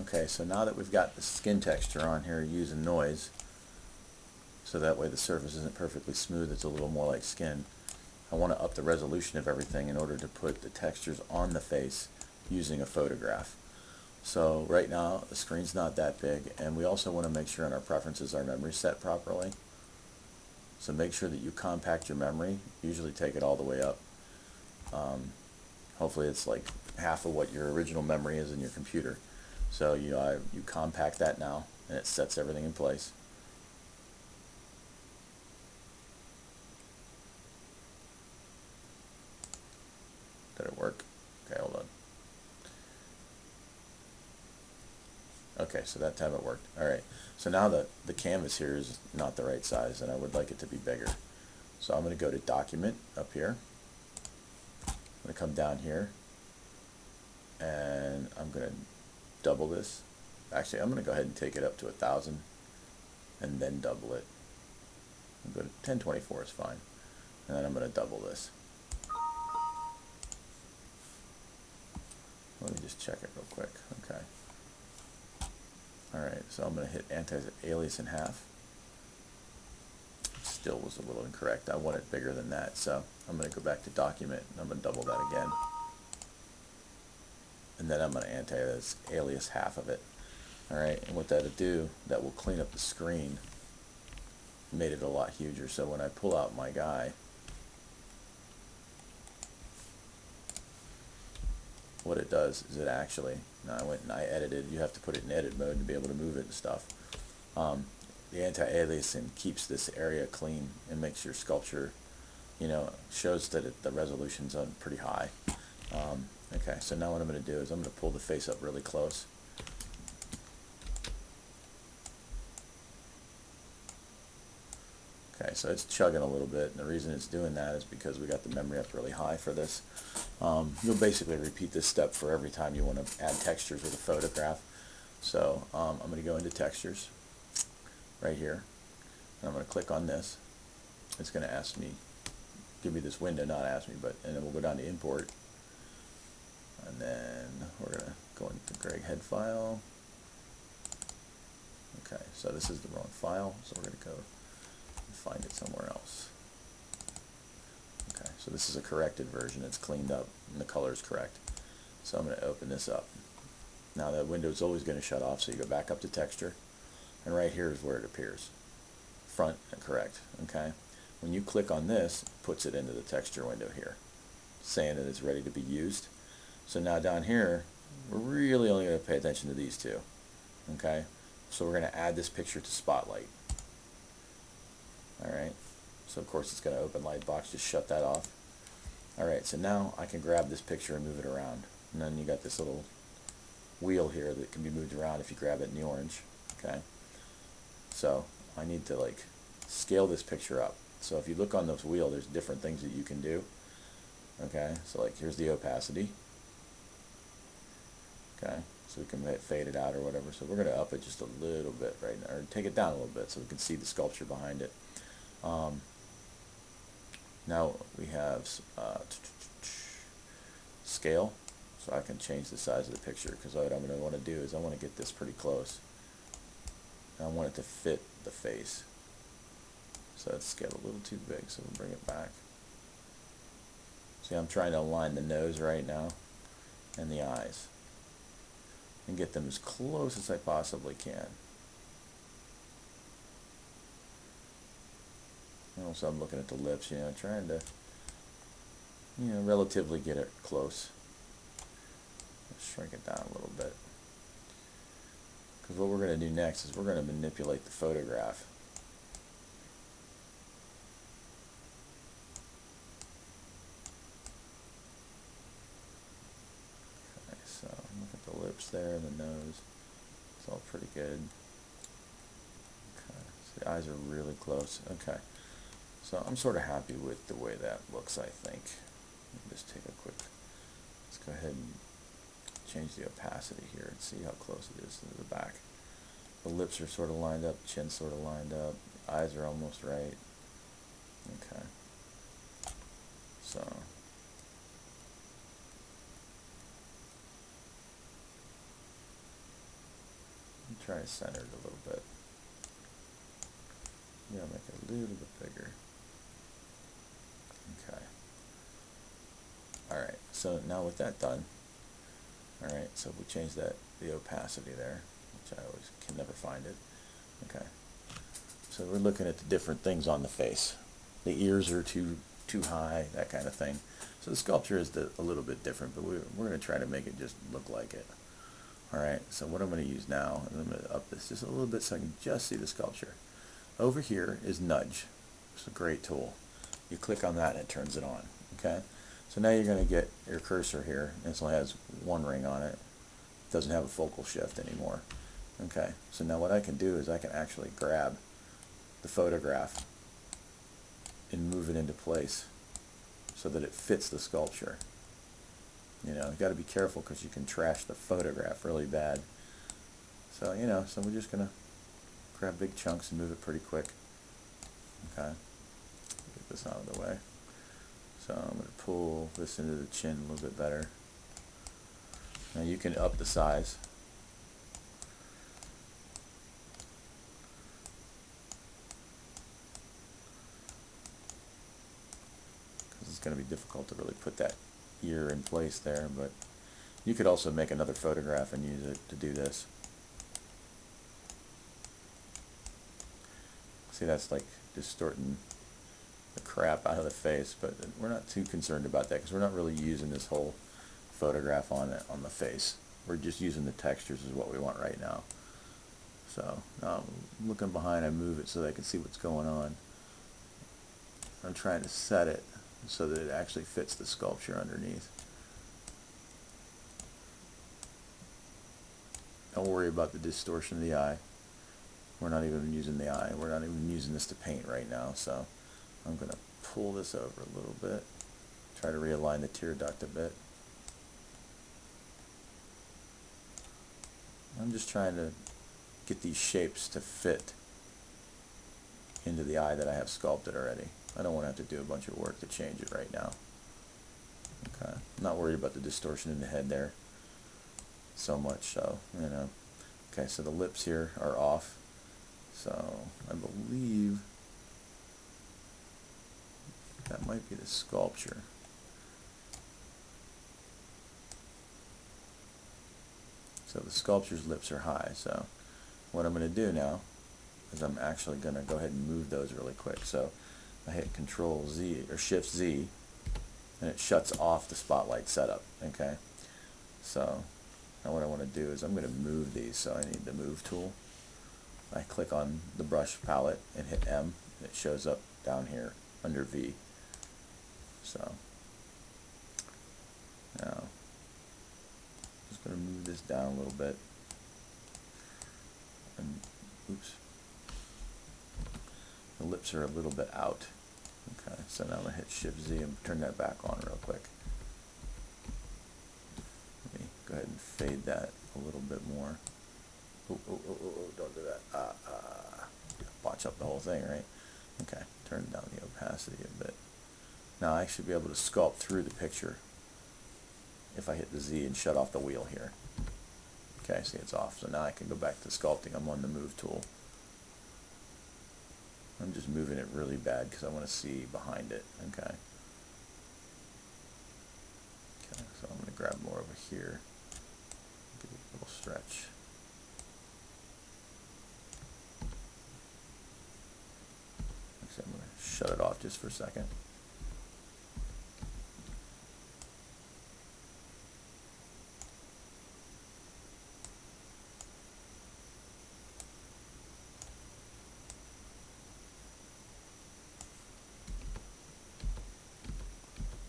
Okay, so now that we've got the skin texture on here using noise, so that way the surface isn't perfectly smooth, it's a little more like skin, I want to up the resolution of everything in order to put the textures on the face using a photograph. So right now the screen's not that big, and we also want to make sure in our preferences our memory's set properly. So make sure that you compact your memory. Usually take it all the way up. Hopefully it's like half of what your original memory is in your computer. So you compact that now, and it sets everything in place. Did it work? Okay, hold on. Okay, so that time it worked. Alright, so now the canvas here is not the right size, and I would like it to be bigger. So I'm going to go to Document up here. I'm going to come down here, and I'm going to double this. Actually, I'm going to go ahead and take it up to 1,000, and then double it. I'll go to 1024 is fine, and then I'm going to double this. Let me just check it real quick. Okay. Alright, so I'm going to hit anti-alias in half. Still was a little incorrect. I want it bigger than that, so I'm going to go back to Document, and I'm going to double that again. And then I'm going to anti-alias half of it. Alright, and what that'll do, that will clean up the screen. Made it a lot huger, so when I pull out my guy, what it does is it actually, now I went and I edited, you have to put it in edit mode to be able to move it and stuff. The anti-aliasing keeps this area clean and makes your sculpture, shows that the resolution's on pretty high. Okay, so now what I'm going to do is I'm going to pull the face up really close. Okay, so it's chugging a little bit, and the reason it's doing that is because we got the memory up really high for this. You'll basically repeat this step for every time you want to add textures with a photograph. So I'm going to go into Textures right here, and I'm going to click on this. It's going to ask me, give me this window, not ask me, and then we'll go down to Import, and then we're going to go into Greg head file. Okay, so this is the wrong file, so we're going to go find it somewhere else. Okay, so this is a corrected version. It's cleaned up and the color is correct. So I'm going to open this up. Now that window is always going to shut off, so you go back up to Texture, and right here is where it appears. Front and correct. Okay. When you click on this, it puts it into the texture window here, saying that it's ready to be used. So now down here, we're really only going to pay attention to these two. Okay. So we're going to add this picture to Spotlight. Alright, so of course it's going to open Lightbox, just shut that off. Alright, so now I can grab this picture and move it around. And then you got this little wheel here that can be moved around if you grab it in the orange. Okay, so I need to scale this picture up. So if you look on this wheel, there's different things that you can do. Okay, so here's the opacity. Okay, so we can fade it out or whatever. So we're going to up it just a little bit right now, or take it down a little bit so we can see the sculpture behind it. Now we have scale, so I can change the size of the picture, because what I'm going to want to do is I want to get this pretty close. And I want it to fit the face. So it's scaled a little too big, so we'll bring it back. See, I'm trying to align the nose right now and the eyes and get them as close as I possibly can. And also I'm looking at the lips, trying to, relatively get it close. Let's shrink it down a little bit. Because what we're going to do next is we're going to manipulate the photograph. Okay, so look at the lips there and the nose. It's all pretty good. Okay, so the eyes are really close. Okay. So I'm sort of happy with the way that looks, I think. Let me just take a quick, let's go ahead and change the opacity here and see how close it is to the back. The lips are sort of lined up, chin sort of lined up, eyes are almost right. Okay. So try to center it a little bit. Yeah, make it a little bit bigger. Okay. Alright, so now with that done, alright, so we change that, the opacity there, which I always can never find it. Okay. So we're looking at the different things on the face. The ears are too high, that kind of thing. So the sculpture is a little bit different, but we're going to try to make it just look like it. Alright, so what I'm going to use now, is I'm going to up this just a little bit so I can just see the sculpture. Over here is nudge. It's a great tool. You click on that and it turns it on. Okay? So now you're going to get your cursor here. This only has one ring on it. It doesn't have a focal shift anymore. Okay, so now what I can do is I can actually grab the photograph and move it into place so that it fits the sculpture. You know, you got to be careful because you can trash the photograph really bad. So, you know, so we're just going to grab big chunks and move it pretty quick. Okay, get this out of the way. So I'm going to pull this into the chin a little bit better. Now you can up the size. Because it's going to be difficult to really put that ear in place there, but you could also make another photograph and use it to do this. See, that's like distorting the crap out of the face, but we're not too concerned about that because we're not really using this whole photograph on the face. We're just using the textures is what we want right now. So now I'm looking behind, I move it so that I can see what's going on. I'm trying to set it so that it actually fits the sculpture underneath. Don't worry about the distortion of the eye. We're not even using the eye. We're not even using this to paint right now. So I'm going to pull this over a little bit. Try to realign the tear duct a bit. I'm just trying to get these shapes to fit into the eye that I have sculpted already. I don't want to have to do a bunch of work to change it right now. Okay. I'm not worried about the distortion in the head there so much, so, you know. Okay, so the lips here are off. So I believe that might be the sculpture. So the sculpture's lips are high. So what I'm going to do now is I'm actually going to go ahead and move those really quick. So I hit Control Z or Shift Z and it shuts off the spotlight setup. Okay. So now what I want to do is I'm going to move these. So I need the Move tool. I click on the brush palette and hit M, and it shows up down here under V. So now I'm just going to move this down a little bit. And oops, the lips are a little bit out. Okay, so now I'm going to hit Shift Z and turn that back on real quick. Let me go ahead and fade that a little bit more. Oh, don't do that. Botch up the whole thing, right? Okay, turn down the opacity a bit. Now I should be able to sculpt through the picture if I hit the Z and shut off the wheel here. Okay, see it's off. So now I can go back to sculpting. I'm on the Move tool. I'm just moving it really bad because I want to see behind it. Okay. Okay, so I'm going to grab more over here. Give it a little stretch. Actually, I'm going to shut it off just for a second.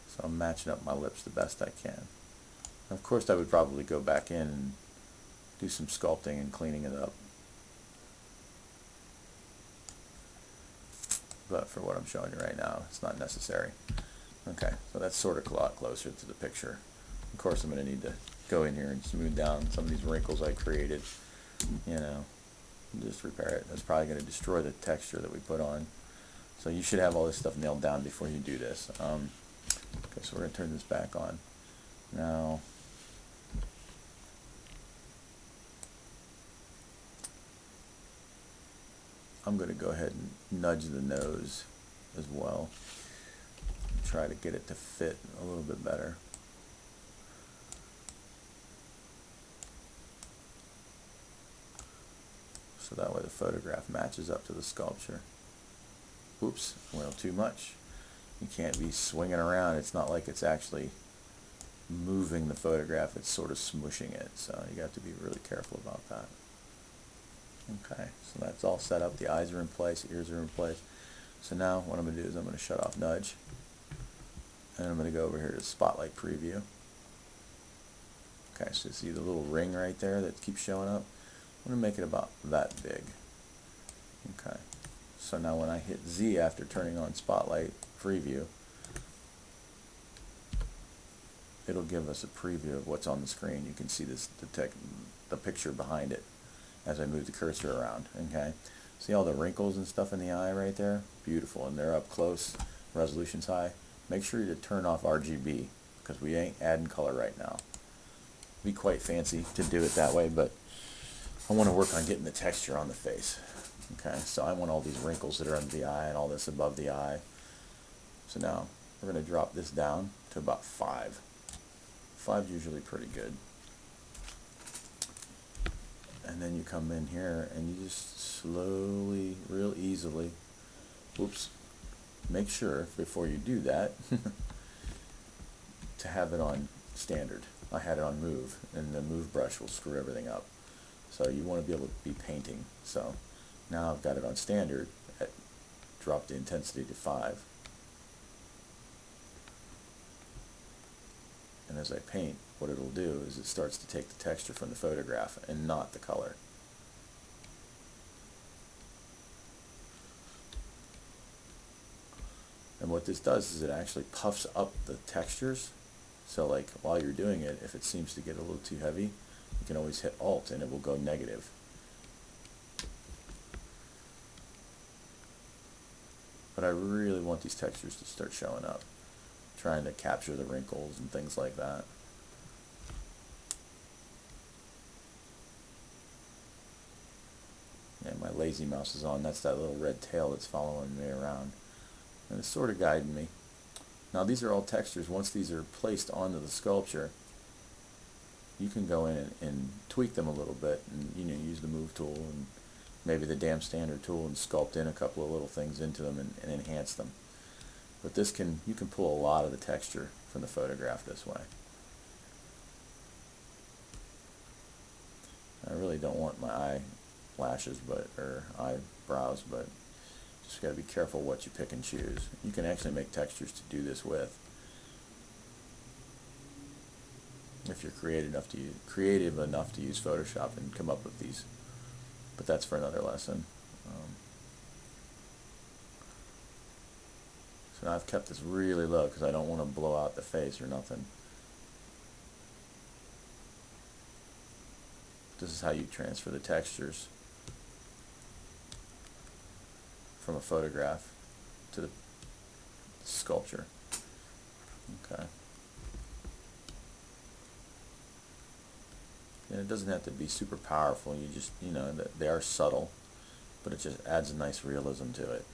So I'm matching up my lips the best I can. Of course, I would probably go back in and do some sculpting and cleaning it up. But for what I'm showing you right now, it's not necessary. Okay, so that's sort of a lot closer to the picture. Of course, I'm going to need to go in here and smooth down some of these wrinkles I created. You know, just repair it. That's probably going to destroy the texture that we put on. So you should have all this stuff nailed down before you do this. Okay, so we're going to turn this back on. Now, I'm going to go ahead and nudge the nose as well. Try to get it to fit a little bit better. So that way the photograph matches up to the sculpture. Oops, well, too much. You can't be swinging around. It's not like it's actually moving the photograph, it's sort of smushing it. So you got to be really careful about that. Okay, so that's all set up. The eyes are in place, ears are in place. So now what I'm going to do is I'm going to shut off nudge. And I'm going to go over here to Spotlight Preview. Okay, so see the little ring right there that keeps showing up? I'm going to make it about that big. Okay, so now when I hit Z after turning on Spotlight Preview, it'll give us a preview of what's on the screen. You can see this, the picture behind it as I move the cursor around. Okay, see all the wrinkles and stuff in the eye right there? Beautiful, and they're up close, resolution's high. Make sure to turn off RGB because we ain't adding color right now. It'd be quite fancy to do it that way, but I want to work on getting the texture on the face. Okay, so I want all these wrinkles that are under the eye and all this above the eye. So now we're going to drop this down to about 5. 5's usually pretty good. And then you come in here and you just slowly, real easily, whoops, make sure before you do that to have it on standard. I had it on move, and the move brush will screw everything up. So you want to be able to be painting. So now I've got it on standard, drop the intensity to 5. And as I paint, what it'll do is it starts to take the texture from the photograph and not the color. And what this does is it actually puffs up the textures. So like while you're doing it, if it seems to get a little too heavy, you can always hit Alt and it will go negative. But I really want these textures to start showing up. Trying to capture the wrinkles and things like that. And my lazy mouse is on. That's that little red tail that's following me around. And it's sort of guiding me. Now these are all textures. Once these are placed onto the sculpture, you can go in and tweak them a little bit and use the move tool and maybe the damp standard tool and sculpt in a couple of little things into them and enhance them. But this you can pull a lot of the texture from the photograph this way. I really don't want my eyelashes or eyebrows, but just got to be careful what you pick and choose. You can actually make textures to do this with if you're creative enough to use Photoshop and come up with these. But that's for another lesson. So now I've kept this really low because I don't want to blow out the face or nothing. This is how you transfer the textures from a photograph to the sculpture. Okay. And it doesn't have to be super powerful. You just, they are subtle, but it just adds a nice realism to it.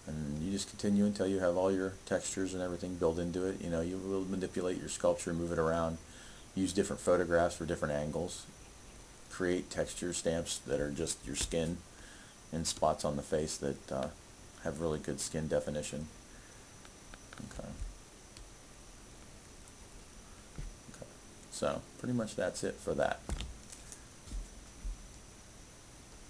And you just continue until you have all your textures and everything built into it. You will manipulate your sculpture, move it around, use different photographs for different angles, create texture stamps that are just your skin and spots on the face that have really good skin definition. Okay. So pretty much that's it for that.